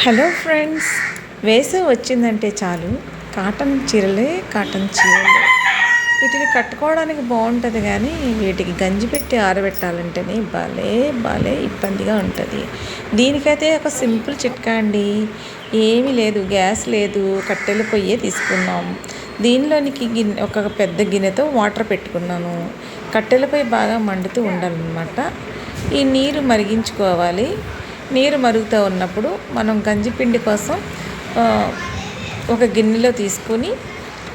Hello friends, వేసవి వచ్చిందంటే చాలు కాటన్ చీరలు. వీటిని కట్టుకోవడానికి బాగుంటుంది, కానీ వీటికి గంజి పెట్టి ఆరబెట్టాలంటేనే భలే ఇబ్బందిగా ఉంటుంది. దీనికైతే ఒక సింపుల్ చిట్కా అండి. ఏమీ లేదు, గ్యాస్ లేదు, కట్టెల పొయ్యే తీసుకున్నాం. దీనిలోనికి ఒక పెద్ద గిన్నెతో వాటర్ పెట్టుకున్నాను. కట్టెల పొయ్యి బాగా మండుతూ ఉండాలన్నమాట. ఈ నీరు మరిగించుకోవాలి. నీరు మరుగుతూ ఉన్నప్పుడు మనం గంజిపిండి కోసం ఒక గిన్నెలో తీసుకొని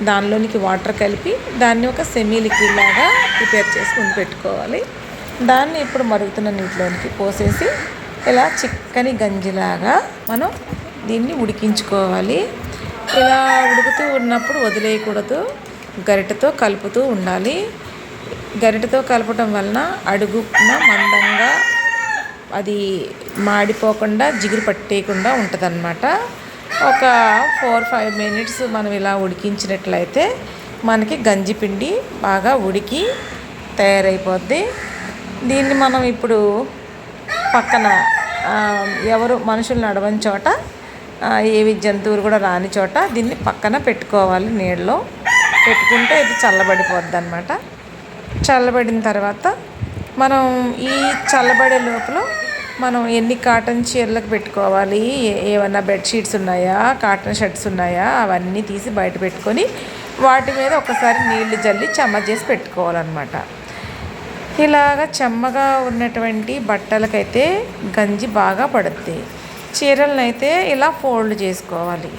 దానిలోనికి వాటర్ కలిపి దాన్ని ఒక సెమీ లిక్విడ్ లాగా ప్రిపేర్ చేసుకుని పెట్టుకోవాలి. దాన్ని ఇప్పుడు మరుగుతున్న నీటిలోనికి పోసేసి ఇలా చిక్కని గంజిలాగా మనం దీన్ని ఉడికించుకోవాలి. ఇలా ఉడుకుతూ ఉన్నప్పుడు వదిలేయకూడదు, గరిటెతో కలుపుతూ ఉండాలి. గరిటెతో కలపటం వలన అడుగున మందంగా అది మాడిపోకుండా జిగురు పట్టేయకుండా ఉంటుంది అన్నమాట. ఒక 4-5 మినిట్స్ మనం ఇలా ఉడికించినట్లయితే మనకి గంజిపిండి బాగా ఉడికి తయారైపోద్ది. దీన్ని మనం ఇప్పుడు పక్కన ఎవరు మనుషులు నడవని చోట, ఏవి జంతువులు కూడా రాని చోట దీన్ని పక్కన పెట్టుకోవాలి. నీళ్ళలో పెట్టుకుంటే ఇది చల్లబడిపోద్ది అన్నమాట. చల్లబడిన తర్వాత మనం ఈ చల్లబడే లోపల మనం ఎన్ని కాటన్ చీరలకు పెట్టుకోవాలి, ఏమన్నా బెడ్షీట్స్ ఉన్నాయా, కాటన్ షర్ట్స్ ఉన్నాయా, అవన్నీ తీసి బయట పెట్టుకొని వాటి మీద ఒకసారి నీళ్లు జల్లి చెమ్మ చేసి పెట్టుకోవాలన్నమాట. ఇలాగ చెమ్మగా ఉన్నటువంటి బట్టలకైతే గంజి బాగా పడుద్ది. చీరలనైతే ఇలా ఫోల్డ్ చేసుకోవాలి.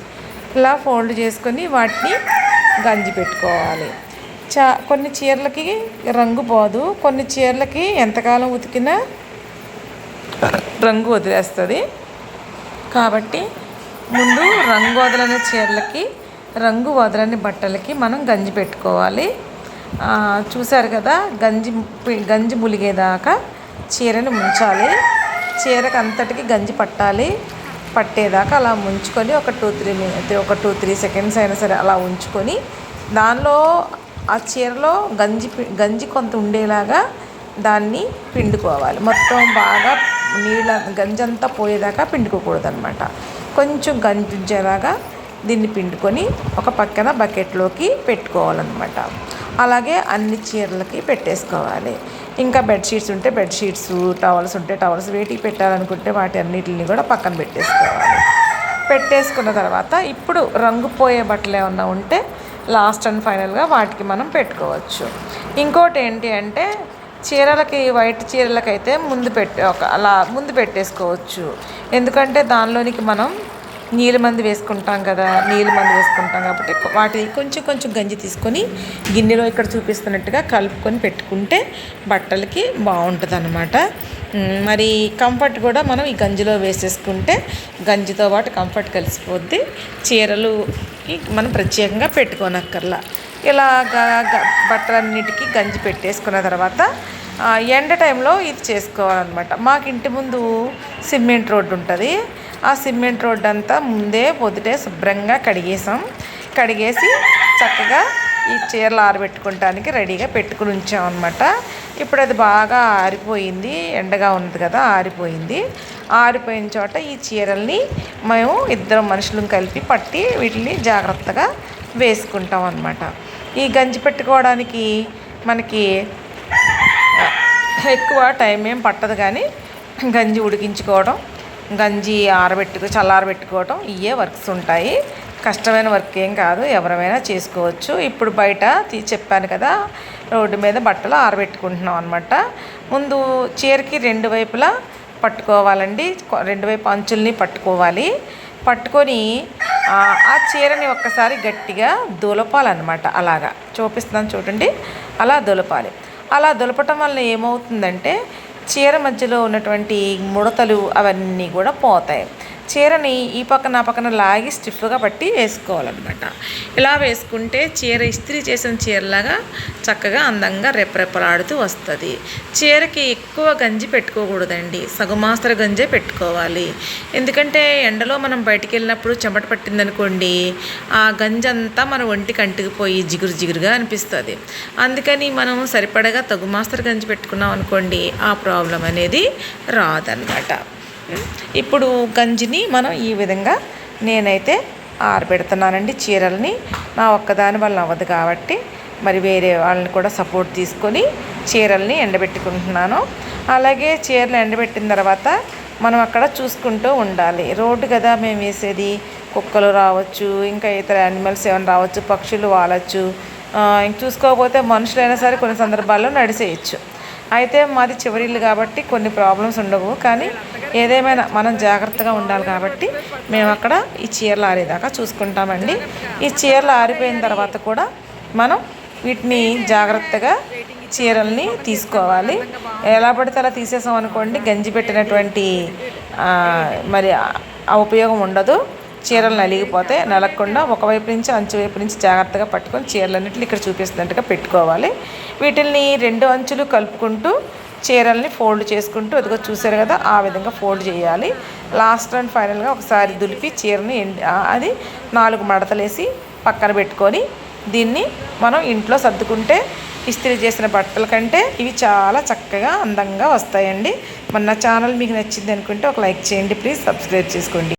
ఇలా ఫోల్డ్ చేసుకొని వాటిని గంజి పెట్టుకోవాలి. కొన్ని చీరలకి రంగు పోదు, కొన్ని చీరలకి ఎంతకాలం ఉతికినా రంగు వదిలేస్తుంది. కాబట్టి ముందు రంగు వదలని చీరలకి, రంగు వదలని బట్టలకి మనం గంజి పెట్టుకోవాలి. చూసారు కదా, గంజి ములిగేదాకా చీరని ముంచాలి. చీరకు అంతటికి గంజి పట్టేదాకా అలా ముంచుకొని ఒక 2-3 సెకండ్స్ అయినా సరే అలా ఉంచుకొని దానిలో ఆ చీరలో గంజి కొంత ఉండేలాగా దాన్ని పిండుకోవాలి. మొత్తం బాగా గంజి అంతా పోయేదాకా పిండుకోకూడదు అనమాట. కొంచెం గంజి ఉంచేలాగా దీన్ని పిండుకొని ఒక పక్కన బకెట్లోకి పెట్టుకోవాలన్నమాట. అలాగే అన్ని చీరలకి పెట్టేసుకోవాలి. ఇంకా బెడ్షీట్స్ ఉంటే బెడ్షీట్స్, టవల్స్ ఉంటే టవల్స్, వేటికి పెట్టాలనుకుంటే వాటి అన్నిటిని కూడా పక్కన పెట్టేసుకోవాలి. పెట్టేసుకున్న తర్వాత ఇప్పుడు రంగు పోయే బట్టలు ఏమన్నా ఉంటే లాస్ట్ అండ్ ఫైనల్గా వాటికి మనం పెట్టుకోవచ్చు. ఇంకోటి ఏంటి అంటే, చీరలకి, వైట్ చీరలకైతే ముందు పెట్టేసుకోవచ్చు. ఎందుకంటే దానిలోనికి మనం నీలిమంది వేసుకుంటాం కాబట్టి వాటి కొంచెం గంజి తీసుకొని గిన్నెలో ఇక్కడ చూపిస్తున్నట్టుగా కలుపుకొని పెట్టుకుంటే బట్టలకి బాగుంటుంది అన్నమాట. మరి కంఫర్ట్ కూడా మనం ఈ గంజిలో వేసేసుకుంటే గంజితో పాటు కంఫర్ట్ కలిసిపోద్ది. చీరలుకి మనం ప్రత్యేకంగా పెట్టుకోనక్కర్లా. ఇలా బట్టలన్నిటికీ గంజి పెట్టేసుకున్న తర్వాత ఎండ టైంలో ఇది చేసుకోవాలన్నమాట. మాకు ఇంటి ముందు సిమెంట్ రోడ్డు ఉంటుంది. ఆ సిమెంట్ రోడ్డు అంతా పొద్దుటే శుభ్రంగా కడిగేసి చక్కగా ఈ చీరలు ఆరబెట్టుకోవటానికి రెడీగా పెట్టుకుని ఉంచామన్నమాట. ఇప్పుడు అది బాగా ఆరిపోయింది, ఎండగా ఉంది కదా, ఆరిపోయిన చోట ఈ చీరల్ని మేము 2 మనుషులను కలిపి పట్టి వీటిని జాగ్రత్తగా వేసుకుంటాం అన్నమాట. ఈ గంజి పెట్టుకోవడానికి మనకి ఎక్కువ టైం ఏం పట్టదు, కానీ గంజి ఉడికించుకోవడం, గంజి చల్లారబెట్టుకోవడం, ఇవే వర్క్స్ ఉంటాయి. కష్టమైన వర్క్ ఏం కాదు, ఎవరైనా చేసుకోవచ్చు. ఇప్పుడు బయట చెప్పాను కదా, రోడ్డు మీద బట్టలు ఆరబెట్టుకుంటున్నాం అనమాట. ముందు చీరకి 2 వైపులా పట్టుకోవాలండి. 2 వైపు అంచుల్ని పట్టుకొని ఆ చీరని ఒక్కసారి గట్టిగా దులపాలన్నమాట. అలాగా చూపిస్తున్నాను చూడండి, అలా దులపాలి. అలా దులపటం వల్ల ఏమవుతుందంటే చీర మధ్యలో ఉన్నటువంటి ముడతలు అవన్నీ కూడా పోతాయి. చీరని ఈ పక్కన ఆ పక్కన లాగి స్టిఫ్గా పట్టి వేసుకోవాలన్నమాట. ఇలా వేసుకుంటే చీర ఇస్త్రీ చేసిన చీరలాగా చక్కగా అందంగా రెప్పరెప్పలాడుతూ వస్తుంది. చీరకి ఎక్కువ గంజి పెట్టుకోకూడదండి, సగుమాస్తర గంజే పెట్టుకోవాలి. ఎందుకంటే ఎండలో మనం బయటికి వెళ్ళినప్పుడు చెమట పట్టిందనుకోండి, ఆ గంజి అంతా మన ఒంటికి అంటుకుపోయి జిగురుగా అనిపిస్తుంది. అందుకని మనం సరిపడగా తగుమాస్తర గంజి పెట్టుకున్నాం అనుకోండి, ఆ ప్రాబ్లం అనేది రాదన్నమాట. ఇప్పుడు గంజిని మనం ఈ విధంగా నేనైతే ఆరబెడుతున్నానండి చీరల్ని. నా ఒక్కదాని వల్ల అవ్వదు కాబట్టి మరి వేరే వాళ్ళని కూడా సపోర్ట్ తీసుకొని చీరల్ని ఎండబెట్టుకుంటున్నాను. అలాగే చీరలు ఎండబెట్టిన తర్వాత మనం అక్కడ చూసుకుంటూ ఉండాలి. రోడ్డు కదా మేము వేసేది, కుక్కలు రావచ్చు, ఇంకా ఇతర యానిమల్స్ ఏమైనా రావచ్చు, పక్షులు వాలచ్చు. ఇంక చూసుకోకపోతే మనుషులైనా సరే కొన్ని సందర్భాల్లో నడిసేయచ్చు. అయితే మాది చివరి ఇల్లు కాబట్టి కొన్ని ప్రాబ్లమ్స్ ఉండవు. కానీ ఏదేమైనా మనం జాగ్రత్తగా ఉండాలి కాబట్టి మేము అక్కడ ఈ చీరలు ఆరేదాకా చూసుకుంటామండి. ఈ చీరలు ఆరిపోయిన తర్వాత కూడా మనం వీటిని జాగ్రత్తగా చీరల్ని తీసుకోవాలి. ఎలా పడితే అలా తీసేసాం అనుకోండి, గంజి పెట్టినటువంటి మరి ఆ ఉపయోగం ఉండదు. చీరలు నలిగిపోతే నలగకుండా ఒకవైపు నుంచి అంచు వైపు నుంచి జాగ్రత్తగా పట్టుకొని చీరలన్నింటినీ ఇక్కడ చూపిస్తున్నట్టుగా పెట్టుకోవాలి. వీటిల్ని 2 అంచులు కలుపుకుంటూ చీరల్ని ఫోల్డ్ చేసుకుంటూ ఇదిగో చూసారు కదా, ఆ విధంగా ఫోల్డ్ చేయాలి. లాస్ట్ అండ్ ఫైనల్గా ఒకసారి దులిపి చీరని అది 4 మడతలేసి పక్కన పెట్టుకొని దీన్ని మనం ఇంట్లో సర్దుకుంటే ఇస్త్రీ చేసిన బట్టల కంటే ఇవి చాలా చక్కగా అందంగా వస్తాయండి. మన ఛానల్ మీకు నచ్చింది అనుకుంటే ఒక లైక్ చేయండి, ప్లీజ్ సబ్స్క్రైబ్ చేసుకోండి.